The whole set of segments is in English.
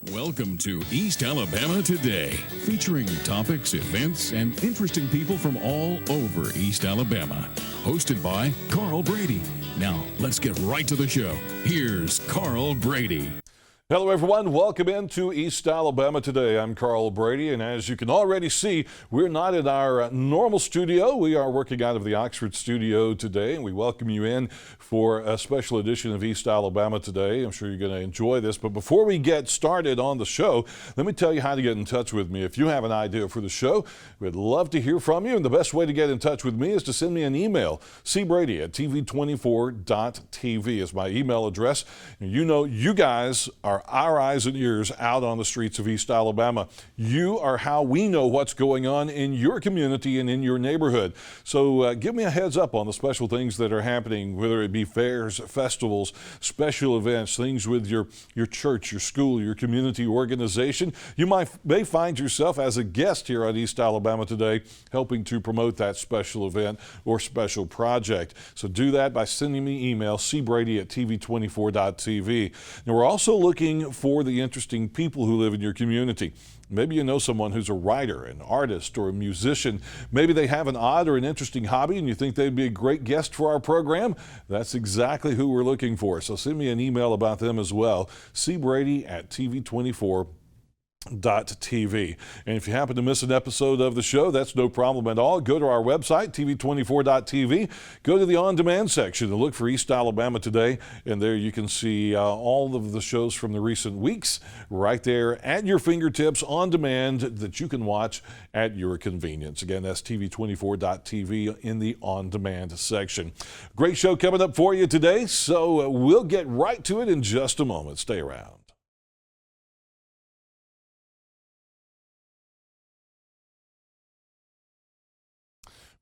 Welcome to East Alabama Today, featuring topics, events, and interesting people from all over East Alabama. Hosted by Carl Brady. Now, let's get right to the show. Here's Carl Brady. Hello, everyone. Welcome into East Alabama Today. I'm Carl Brady, and as you can already see, we're not in our normal studio. We are working out of the Oxford studio today, and we welcome you in for a special edition of East Alabama Today. I'm sure you're going to enjoy this, but before we get started on the show, let me tell you how to get in touch with me. If you have an idea for the show, we'd love to hear from you, and the best way to get in touch with me is to send me an email. cbrady@tv24.tv is my email address. And you know, you guys are our eyes and ears out on the streets of East Alabama. You are how we know what's going on in your community and in your neighborhood. So give me a heads up on the special things that are happening, whether it be fairs, festivals, special events, things with your church, your school, your community organization. You may find yourself as a guest here on East Alabama Today, helping to promote that special event or special project. So do that by sending me email, cbrady@tv24.tv. Now we're also looking for the interesting people who live in your community. Maybe you know someone who's a writer, an artist, or a musician. Maybe they have an odd or an interesting hobby and you think they'd be a great guest for our program. That's exactly who we're looking for. So send me an email about them as well. cbrady@tv24.tv. And if you happen to miss an episode of the show, that's no problem at all. Go to our website, tv24.tv. Go to the on-demand section and look for East Alabama Today. And there you can see all of the shows from the recent weeks right there at your fingertips on demand that you can watch at your convenience. Again, that's tv24.tv in the on-demand section. Great show coming up for you today, so we'll get right to it in just a moment. Stay around.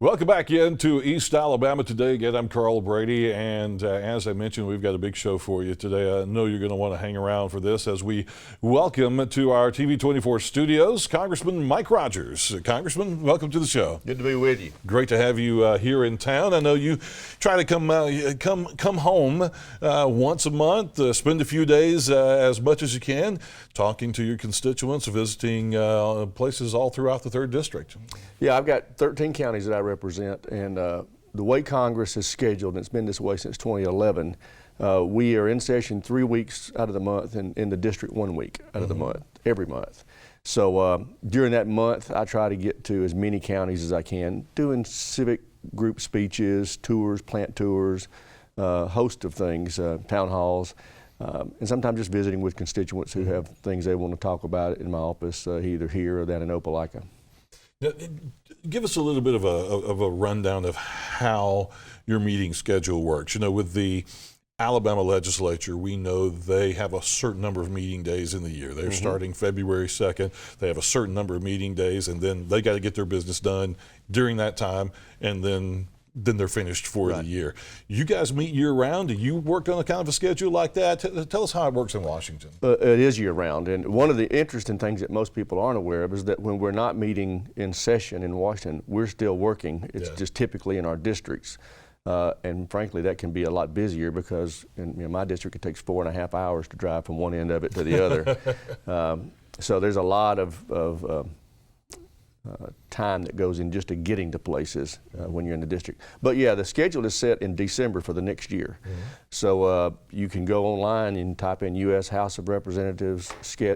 Welcome back into East Alabama Today. Again, I'm Carl Brady, and as I mentioned, we've got a big show for you today. I know you're going to want to hang around for this as we welcome to our TV24 studios, Congressman Mike Rogers. Congressman, welcome to the show. Good to be with you. Great to have you here in town. I know you try to come home once a month, spend a few days as much as you can, talking to your constituents, visiting places all throughout the 3rd District. Yeah, I've got 13 counties that I represent, and the way Congress is scheduled, and it's been this way since 2011, we are in session 3 weeks out of the month, and in the district 1 week out of the month, every month. So during that month, I try to get to as many counties as I can, doing civic group speeches, tours, plant tours, host of things, town halls, and sometimes just visiting with constituents who have things they want to talk about in my office, either here or down in Opelika. Now, give us a little bit of a rundown of how your meeting schedule works. You know, with the Alabama legislature, we know they have a certain number of meeting days in the year. They're starting February 2nd. They have a certain number of meeting days, and then they got to get their business done during that time, and then they're finished for the year. You guys meet year-round. Do you work on a kind of a schedule like that? Tell us how it works in Washington. It is year-round, and one of the interesting things that most people aren't aware of is that when we're not meeting in session in Washington, we're still working. It's just typically in our districts, and frankly, that can be a lot busier because in my district it takes 4.5 hours to drive from one end of it to the other. So there's a lot of time that goes in just to getting to places when you're in the district. But yeah, the schedule is set in December for the next year. So you can go online and type in U.S. House of Representatives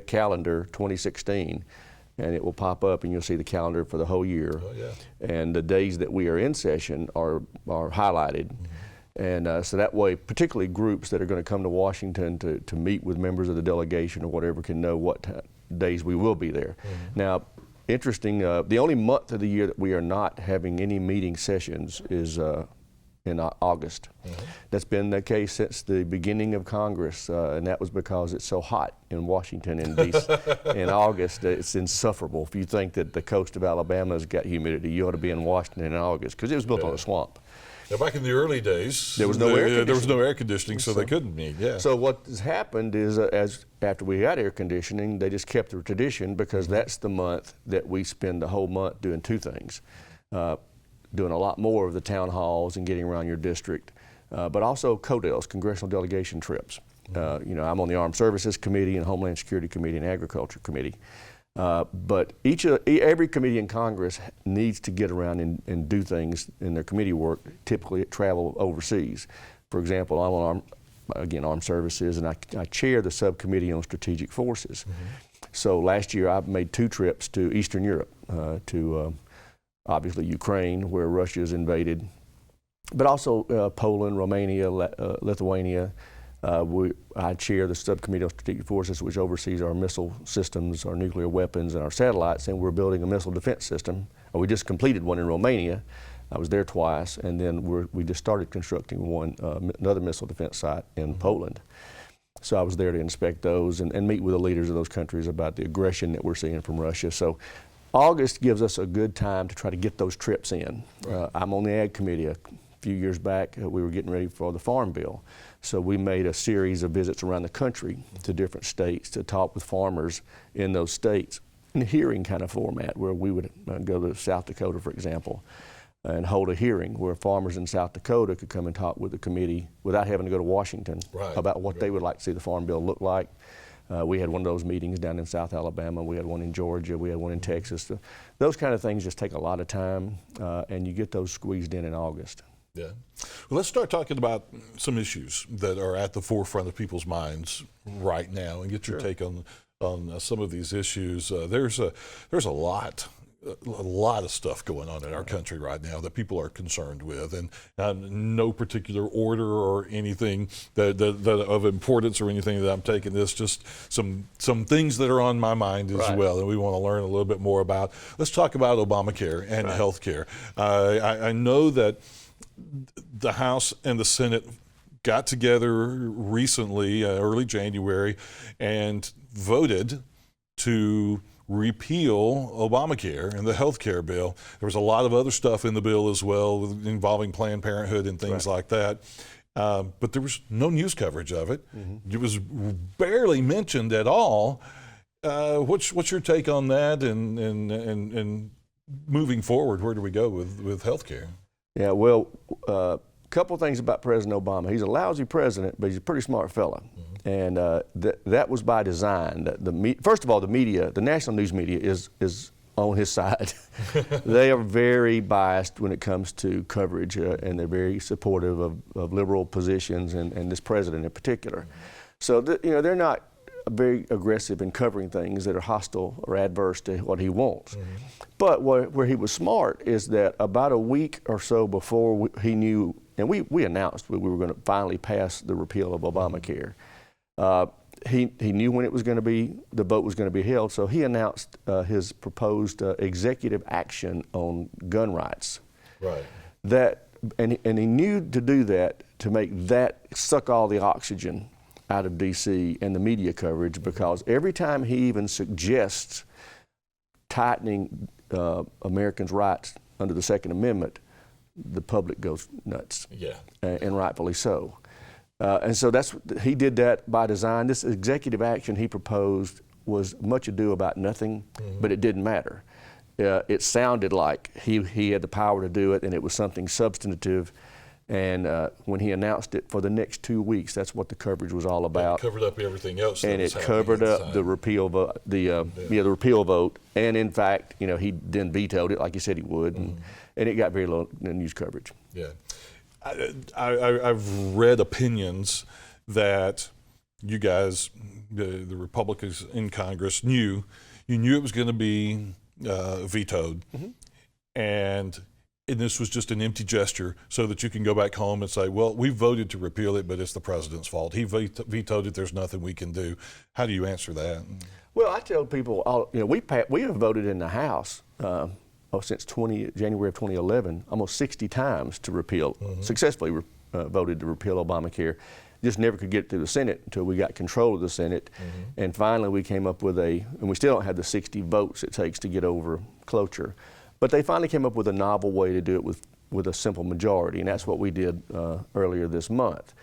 calendar 2016, and it will pop up and you'll see the calendar for the whole year. And the days that we are in session are highlighted. And so that way, particularly groups that are going to come to Washington to meet with members of the delegation or whatever can know what days we will be there. Now, interesting, the only month of the year that we are not having any meeting sessions is in August. That's been the case since the beginning of Congress, and that was because it's so hot in Washington in August. It's insufferable. If you think that the coast of Alabama has got humidity, you ought to be in Washington in August because it was built on a swamp. Now, back in the early days, there was no air conditioning, so they couldn't meet. So what has happened is, after we got air conditioning, they just kept the tradition because that's the month that we spend the whole month doing two things. Doing a lot more of the town halls and getting around your district, but also CODELs, Congressional Delegation Trips. You know, I'm on the Armed Services Committee and Homeland Security Committee and Agriculture Committee. But every committee in Congress needs to get around and do things in their committee work, typically travel overseas. For example, I'm on Armed Services, and I chair the subcommittee on strategic forces. So last year I made 2 trips to Eastern Europe, to obviously Ukraine, where Russia's invaded, but also Poland, Romania, Lithuania. I chair the subcommittee on strategic forces, which oversees our missile systems, our nuclear weapons, and our satellites, and we're building a missile defense system. We just completed one in Romania. I was there twice, and then we just started constructing another missile defense site in Poland. So I was there to inspect those and meet with the leaders of those countries about the aggression that we're seeing from Russia. So August gives us a good time to try to get those trips in. I'm on the Ag Committee. A few years back, we were getting ready for the Farm Bill. So we made a series of visits around the country to different states to talk with farmers in those states in a hearing kind of format, where we would go to South Dakota, for example, and hold a hearing where farmers in South Dakota could come and talk with the committee without having to go to Washington about what they would like to see the Farm Bill look like. We had one of those meetings down in South Alabama. We had one in Georgia. We had one in Texas. So those kind of things just take a lot of time, and you get those squeezed in August. Yeah. Well, let's start talking about some issues that are at the forefront of people's minds right now, and get your take on some of these issues. There's a lot of stuff going on in our country right now that people are concerned with, and no particular order or anything that of importance or anything that I'm taking this, just some things that are on my mind as well, and we want to learn a little bit more about. Let's talk about Obamacare and health care. I know that the House and the Senate got together recently, early January, and voted to repeal Obamacare and the health care bill. There was a lot of other stuff in the bill as well, involving Planned Parenthood and things like that. But there was no news coverage of it. It was barely mentioned at all. What's your take on that, and moving forward, where do we go with health care? Yeah, well, a couple things about President Obama. He's a lousy president, but he's a pretty smart fella. And that was by design. First of all, the media, the national news media is on his side. They are very biased when it comes to coverage, and they're very supportive of liberal positions and this president in particular. So, they're not very aggressive in covering things that are hostile or adverse to what he wants. But where he was smart is that about a week or so before he knew, and we announced we were going to finally pass the repeal of Obamacare. He knew when it was going to be, the vote was going to be held, so he announced his proposed executive action on gun rights. And he knew to do that, to make that suck all the oxygen out of D.C. and the media coverage, because every time he even suggests tightening Americans' rights under the Second Amendment, the public goes nuts, and rightfully so. And so he did that by design. This executive action he proposed was much ado about nothing, but it didn't matter. It sounded like he had the power to do it, and it was something substantive. And when he announced it for the next 2 weeks, that's what the coverage was all about. It covered up everything else. And it covered up the repeal vote, the repeal vote. And in fact, he then vetoed it like he said he would, and it got very little news coverage. Yeah, I've read opinions that you guys, the Republicans in Congress, you knew it was going to be vetoed, and this was just an empty gesture so that you can go back home and say, well, we voted to repeal it, but it's the president's fault. He vetoed it. There's nothing we can do. How do you answer that? Well, I tell people, we have voted in the House since January of 2011, almost 60 times to repeal, successfully voted to repeal Obamacare. Just never could get through the Senate until we got control of the Senate. And finally we came up with and we still don't have the 60 votes it takes to get over cloture. But they finally came up with a novel way to do it with a simple majority, and that's what we did earlier this month.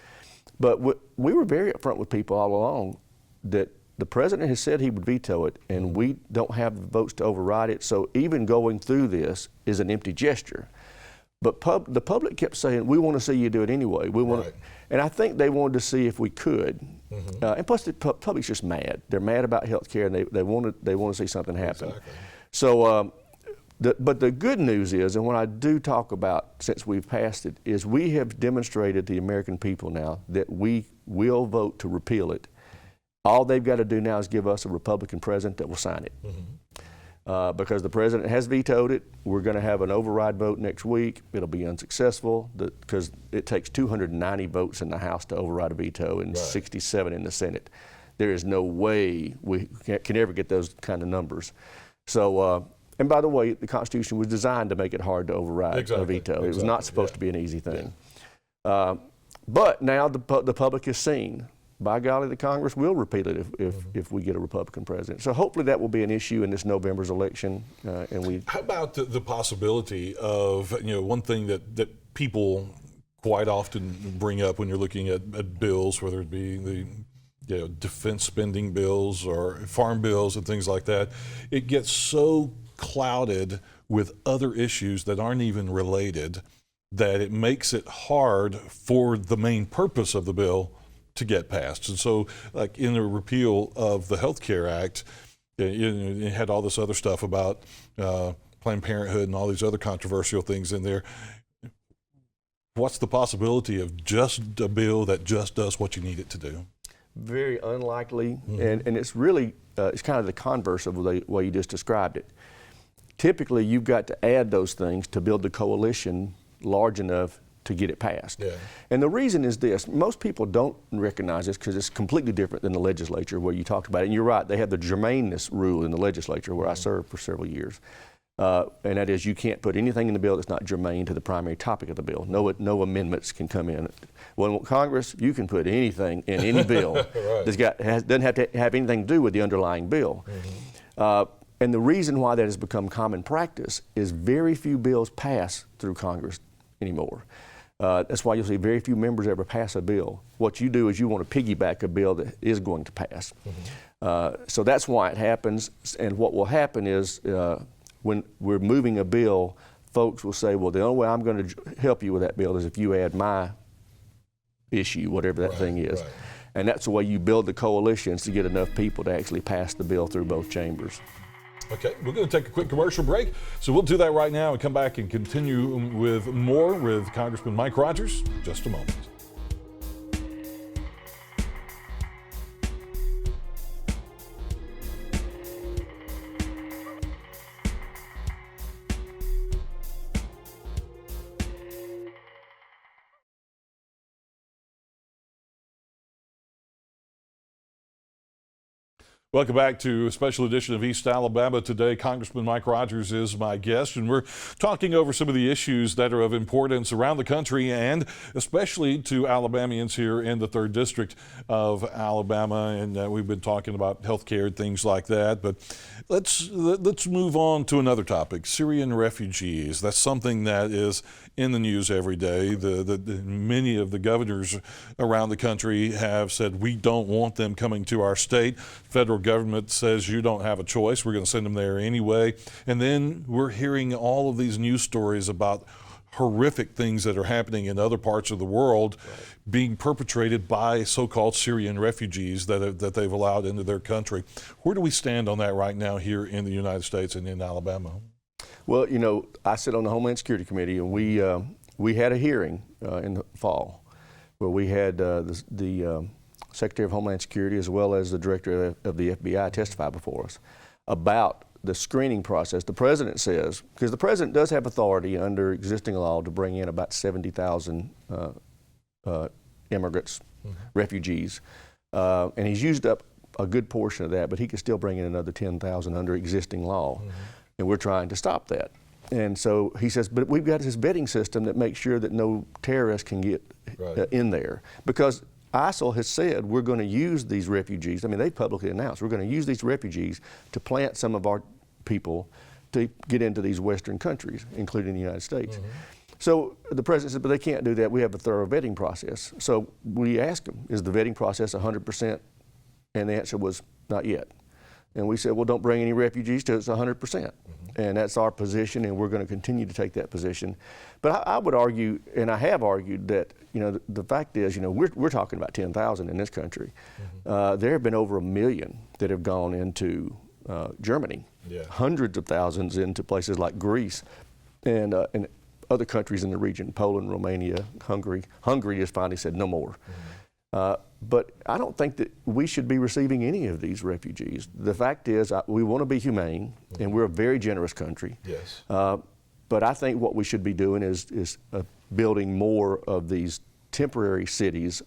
But we were very upfront with people all along that the president has said he would veto it, and we don't have the votes to override it, so even going through this is an empty gesture. But the public kept saying, we want to see you do it anyway. We want, and I think they wanted to see if we could. And plus, the public's just mad. They're mad about health care, and they want to see something happen. Exactly. So, but the good news is, and what I do talk about since we've passed it, is we have demonstrated to the American people now that we will vote to repeal it. All they've got to do now is give us a Republican president that will sign it. Because the president has vetoed it. We're going to have an override vote next week. It'll be unsuccessful because it takes 290 votes in the House to override a veto and 67 in the Senate. There is no way we can ever get those kind of numbers. So, and by the way, the Constitution was designed to make it hard to override a veto. It was not supposed to be an easy thing. But now the public has seen, by golly, the Congress will repeal it if we get a Republican president. So hopefully that will be an issue in this November's election. How about the possibility of, one thing that people quite often bring up when you're looking at bills, whether it be the defense spending bills or farm bills and things like that, it gets so clouded with other issues that aren't even related that it makes it hard for the main purpose of the bill to get passed. And so, like in the repeal of the Health Care Act, it had all this other stuff about Planned Parenthood and all these other controversial things in there. What's the possibility of just a bill that just does what you need it to do? Very unlikely, and it's really, it's kind of the converse of the way you just described it. Typically, you've got to add those things to build the coalition large enough to get it passed. And the reason is this: most people don't recognize this because it's completely different than the legislature where you talked about it. And you're right, they have the germaneness rule in the legislature where I served for several years. And that is, you can't put anything in the bill that's not germane to the primary topic of the bill. No amendments can come in. Well, in Congress, you can put anything in any bill that doesn't have to have anything to do with the underlying bill. And the reason why that has become common practice is very few bills pass through Congress anymore. That's why you'll see very few members ever pass a bill. What you do is you want to piggyback a bill that is going to pass. So that's why it happens. And what will happen is when we're moving a bill, folks will say, well, the only way I'm going to help you with that bill is if you add my issue, whatever that thing is. And that's the way you build the coalitions to get enough people to actually pass the bill through both chambers. Okay, we're going to take a quick commercial break. So we'll do that right now and come back and continue with more with Congressman Mike Rogers in just a moment. Welcome back to a special edition of East Alabama Today. Congressman Mike Rogers is my guest, and we're talking over some of the issues that are of importance around the country and especially to Alabamians here in the 3rd District of Alabama. And we've been talking about health care and things like that. But let's move on to another topic, Syrian refugees. That's something that is in the news every day. Many of the governors around the country have said, we don't want them coming to our state. Federal government says you don't have a choice. We're going to send them there anyway. And then we're hearing all of these news stories about horrific things that are happening in other parts of the world being perpetrated by so-called Syrian refugees that they've allowed into their country. Where do we stand on that right now here in the United States and in Alabama? Well, I sit on the Homeland Security Committee, and we had a hearing in the fall where we had the Secretary of Homeland Security as well as the Director of the FBI testify before us about the screening process. The President says, because the President does have authority under existing law to bring in about 70,000 immigrants, refugees, and he's used up a good portion of that, but he could still bring in another 10,000 under existing law, and we're trying to stop that. And so he says, but we've got this vetting system that makes sure that no terrorist can get in there, because ISIL has said we're going to use these refugees. I mean, they've publicly announced we're going to use these refugees to plant some of our people to get into these Western countries, including the United States. So the President said, but they can't do that. We have a thorough vetting process. So we asked him, is the vetting process 100%? And the answer was not yet. And we said, well, don't bring any refugees till it's 100%. And that's our position, and we're going to continue to take that position. But I would argue, and I have argued, that the fact is, we're talking about 10,000 in this country. There have been over 1 million that have gone into Germany, hundreds of thousands into places like Greece and other countries in the region, Poland, Romania, Hungary. Hungary has finally said no more. But I don't think that we should be receiving any of these refugees. The fact is, we want to be humane, and we're a very generous country. Yes. But I think what we should be doing is building more of these temporary cities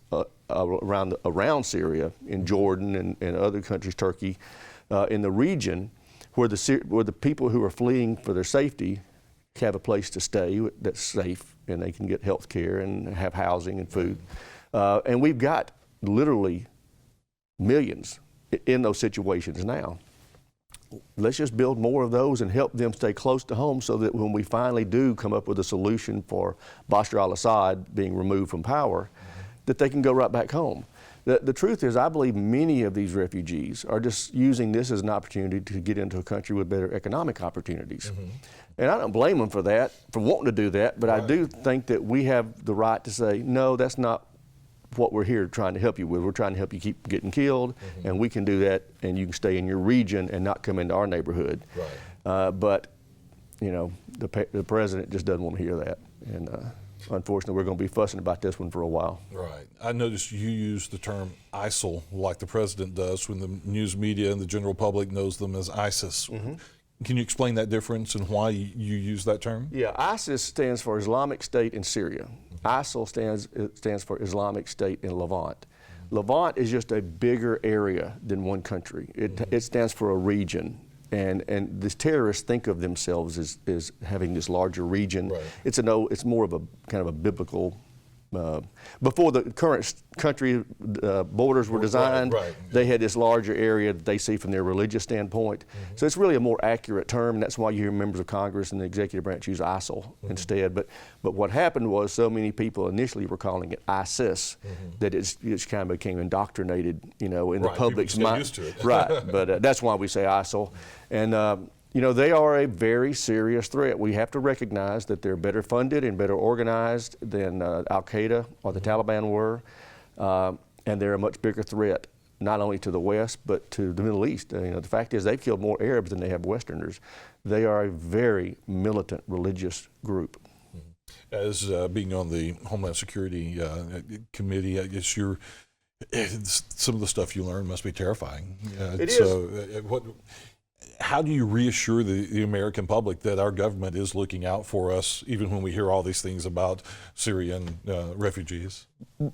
around Syria, in Jordan and other countries, Turkey, in the region, where the people who are fleeing for their safety have a place to stay that's safe, and they can get health care and have housing and food. And we've got literally millions in those situations now. Let's just build more of those and help them stay close to home, so that when we finally do come up with a solution for Bashar al-Assad being removed from power, that they can go right back home. The truth is, I believe many of these refugees are just using this as an opportunity to get into a country with better economic opportunities. And I don't blame them for that, for wanting to do that, but I do think that we have the right to say, no, that's not what we're here trying to help you with. We're trying to help you keep getting killed, and we can do that, and you can stay in your region and not come into our neighborhood. But the president just doesn't want to hear that, and unfortunately, we're going to be fussing about this one for a while. Right. I noticed you use the term ISIL like the president does, when the news media and the general public knows them as ISIS. Can you explain that difference and why you use that term? Yeah, ISIS stands for Islamic State in Syria. ISIL stands for Islamic State in Levant. Levant is just a bigger area than one country. It stands for a region. And these terrorists think of themselves as having this larger region. It's more of a kind of a biblical. Before the current country borders were designed, they had this larger area that they see from their religious standpoint. So it's really a more accurate term, and that's why you hear members of Congress and the executive branch use ISIL instead. But what happened was, so many people initially were calling it ISIS that it's kind of became indoctrinated, in the public's mind. Used to it. But that's why we say ISIL. And they are a very serious threat. We have to recognize that they're better funded and better organized than Al-Qaeda or the Taliban were, and they're a much bigger threat, not only to the West, but to the Middle East. The fact is, they've killed more Arabs than they have Westerners. They are a very militant religious group. As being on the Homeland Security Committee, I guess some of the stuff you learn must be terrifying. It is. How do you reassure the American public that our government is looking out for us, even when we hear all these things about Syrian refugees?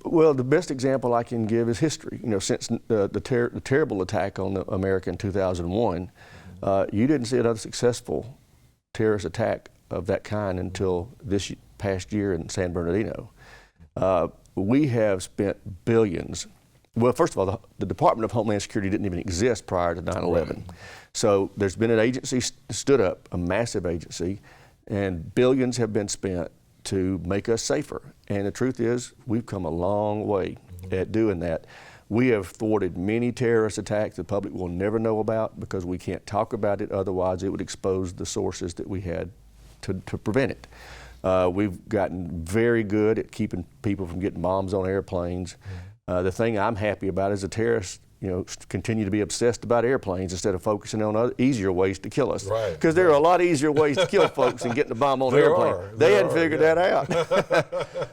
Well, the best example I can give is history. Since the terrible attack on America in 2001, you didn't see another successful terrorist attack of that kind until this past year in San Bernardino. We have spent billions. Well, first of all, the Department of Homeland Security didn't even exist prior to 9/11. So there's been an agency stood up, a massive agency, and billions have been spent to make us safer. And the truth is, we've come a long way at doing that. We have thwarted many terrorist attacks the public will never know about, because we can't talk about it. Otherwise, it would expose the sources that we had to prevent it. We've gotten very good at keeping people from getting bombs on airplanes. The thing I'm happy about is the terrorists continue to be obsessed about airplanes instead of focusing on other easier ways to kill us. Because there are a lot easier ways to kill folks than getting a bomb on an airplane. They hadn't figured that out.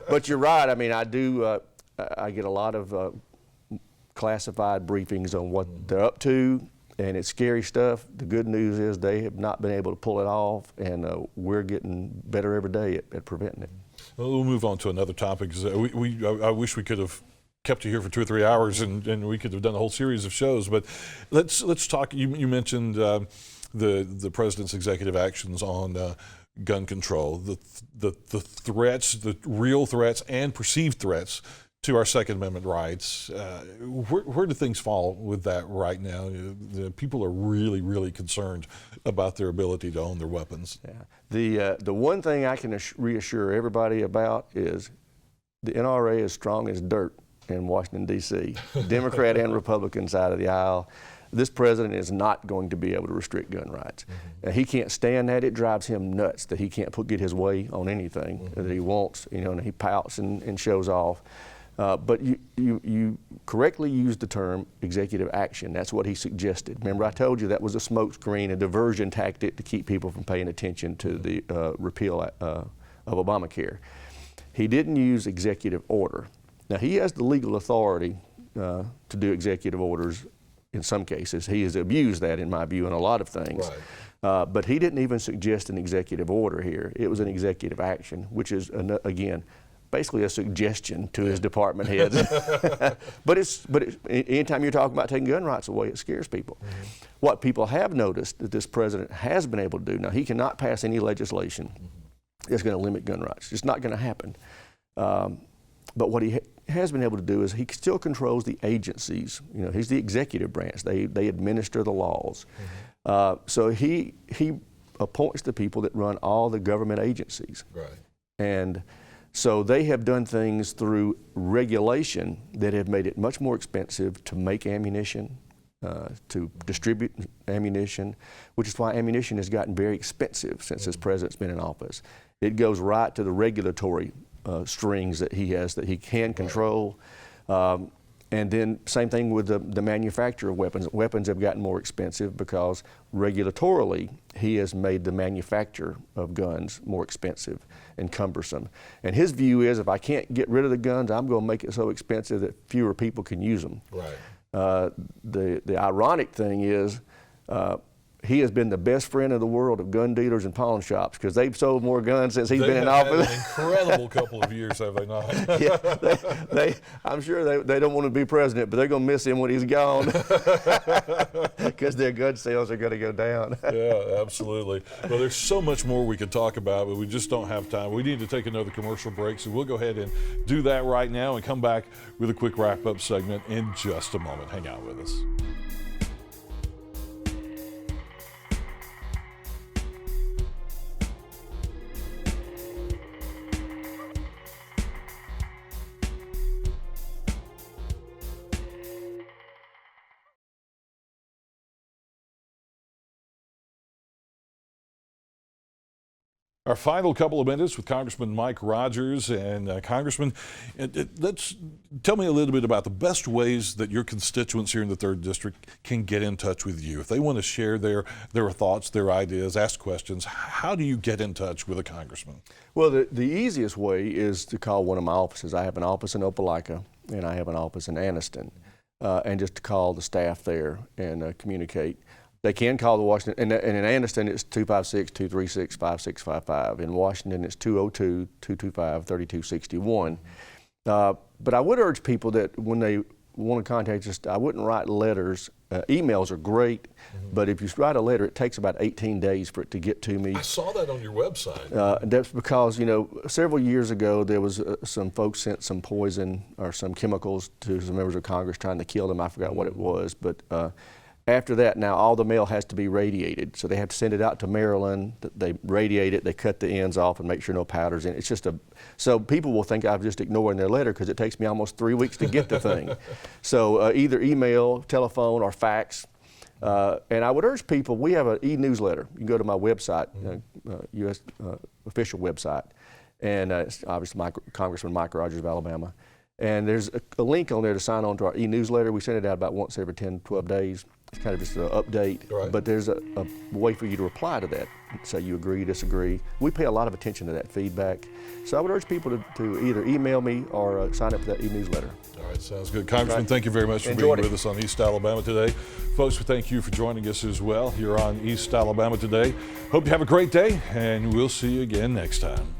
But you're right. I mean, I get a lot of classified briefings on what they're up to, and it's scary stuff. The good news is they have not been able to pull it off, and we're getting better every day at preventing it. Well, we'll move on to another topic. I wish we could have kept you here for 2 or 3 hours, and we could have done a whole series of shows. But let's talk. You mentioned the president's executive actions on gun control, the threats, the real threats and perceived threats to our Second Amendment rights. Where do things fall with that right now? The people are really, really concerned about their ability to own their weapons. The one thing I can reassure everybody about is the NRA is strong as dirt in Washington, D.C., Democrat and Republican side of the aisle. this president is not going to be able to restrict gun rights. He can't stand that. It drives him nuts that he can't get his way on anything that he wants, you know, and he pouts and shows off. But you correctly used the term executive action. That's what he suggested. Remember, I told you that was a smokescreen, a diversion tactic to keep people from paying attention to the repeal of Obamacare. He didn't use executive order. Now, he has the legal authority to do executive orders in some cases. He has abused that, in my view, in a lot of things. Right. But he didn't even suggest an executive order here. It was an executive action, which is, again, basically a suggestion to his department heads. but anytime you're talking about taking gun rights away, it scares people. What people have noticed that this president has been able to do, now he cannot pass any legislation that's going to limit gun rights. It's not going to happen. But what he has been able to do is he still controls the agencies. You know, he's the executive branch. They administer the laws. So he appoints the people that run all the government agencies. Right. And so they have done things through regulation that have made it much more expensive to make ammunition, to distribute ammunition, which is why ammunition has gotten very expensive since this president's been in office. It goes right to the regulatory strings that he has that he can control. And then same thing with the manufacture of weapons. Weapons have gotten more expensive because regulatorily he has made the manufacture of guns more expensive and cumbersome. And his view is, if I can't get rid of the guns, I'm going to make it so expensive that fewer people can use them. Right. The ironic thing is, he has been the best friend of the world of gun dealers and pawn shops because they've sold more guns since he's been in office. An incredible couple of years, have they not? Yeah, I'm sure they don't want to be president, but they're going to miss him when he's gone because their gun sales are going to go down. Yeah, absolutely. Well, there's so much more we could talk about, but we just don't have time. We need to take another commercial break, so we'll go ahead and do that right now and come back with a quick wrap-up segment in just a moment. Hang out with us. Our final couple of minutes with Congressman Mike Rogers. And Congressman, let's tell me a little bit about the best ways that your constituents here in the 3rd District can get in touch with you. If they want to share their thoughts, their ideas, ask questions, how do you get in touch with a congressman? Well, the easiest way is to call one of my offices. I have an office in Opelika and I have an office in Anniston, and just to call the staff there and communicate. They can call the Washington, and in Anniston it's 256-236-5655. In Washington it's 202-225-3261. But I would urge people that when they want to contact us, I wouldn't write letters. Emails are great, but if you write a letter, it takes about 18 days for it to get to me. I saw that on your website. That's because, you know, several years ago there was some folks sent some poison or some chemicals to some members of Congress trying to kill them. I forgot what it was, but after that, now all the mail has to be radiated. So they have to send it out to Maryland. They radiate it, they cut the ends off and make sure no powder's in it. It's just so people will think I'm just ignoring their letter because it takes me almost 3 weeks to get the thing. So either email, telephone, or fax. And I would urge people, we have an e-newsletter. You can go to my website, U.S. Official website. And it's obviously Congressman Mike Rogers of Alabama. And there's a link on there to sign on to our e-newsletter. We send it out about once every 10, 12 days. It's kind of just an update, right. But there's a way for you to reply to that. Say you agree, disagree. We pay a lot of attention to that feedback. So I would urge people to either email me or sign up for that e-newsletter. All right, sounds good. Congressman, thank you very much for being with us on East Alabama Today. Folks, we thank you for joining us as well here on East Alabama Today. Hope you have a great day, and we'll see you again next time.